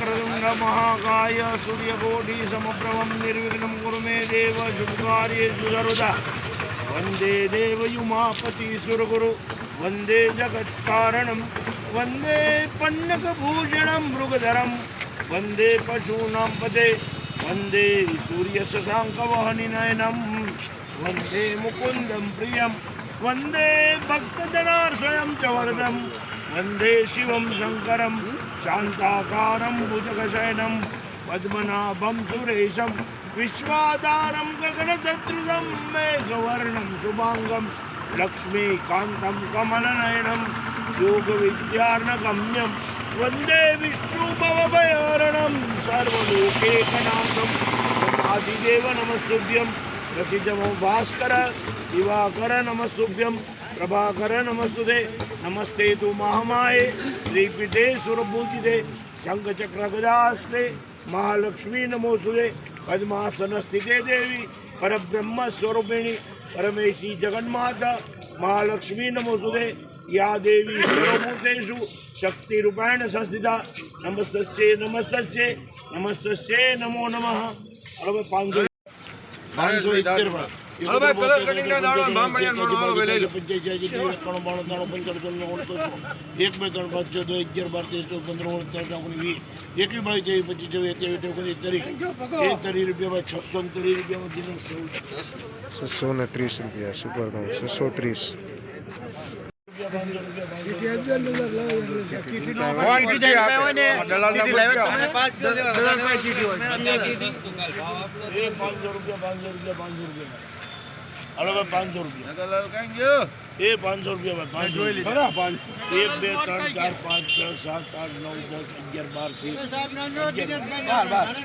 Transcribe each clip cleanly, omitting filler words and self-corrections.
वक्रतुंड महाकाय सूर्यकोटि समप्रभं निर्विघ्नं कुरु मे देव शुभकार्येषु सर्वदा वंदे देवयुमापति सुरगुरु वंदे जगत्कारणं वंदे पन्नकभूषणं मृगधरं वंदे पशूनां पते वंदे सूर्यशशाङ्कवहनिनयनं वंदे मुकुन्दं प्रियं वंदे भक्तजनार्षयं च वरदं वंदे शिवं शंकरं शांताकारं भुजगशयनं पद्मनाभं सुरेशं विश्वाधारं गगनसदृशं मेघवर्णं शुभांगं लक्ष्मीकान्तं कमलनयनं योगविद्यार्णगम्यं वंदे विष्णुभवभयहरणं सर्वलोकैकनाथं आदिदेव नमस्तुभ्यं प्रसिद्धमो भास्कर दिवाकर नमस्तुभ्यं प्रभाकर नमस्तुते नमस्ते तु महामाये श्रीपीठे सुरभूजिते शंखचक्रगदास्ते महालक्ष्मी नमोस्तुते पद्मासन स्थिते देवी परब्रह्म स्वरूपिणी परमेशी जगन्माता महालक्ष्मी नमोस्तुते या देवी सर्वभूतेषु शक्तिरूपेण संस्थिता नमस्तस्यै नमस्तस्यै नमस्तस्यै नमो नमः। હવે 500 हेलो भाई कलर कटिंग ना दाड़ो भाम बढ़िया नोनो हालो ले लो 55 जी 93 95 95 1 2 3 5 6 2 11 12 13 14 15 16 17 18 19 20 21 22 23 रुपया भाई 630 रुपया में दिन 630 रुपया सुपर नो 630 हेलो भाई 500 रुपया ये 500 रुपया भाई 1 2 3 4 5 6 7 8 9 10 11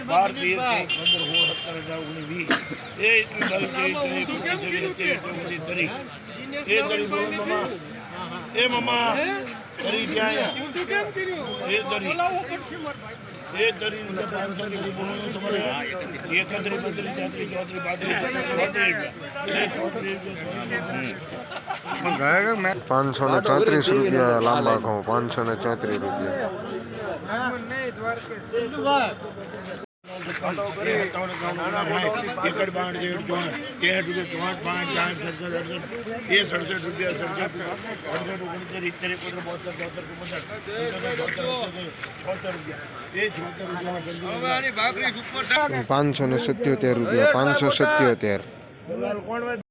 12 13 ए मामा करी क्या है ये दरी ये दरी 500 की बोलो तुम्हारे ये कदरी बदली जाती चौधरी बादरी 534 रुपया लांबा घઉં 534 रुपया एकड़ बाढ़ डेढ़ 63 रुपये 64 5 4 67 ये 67 रुपया 67 68 577 रुपया 577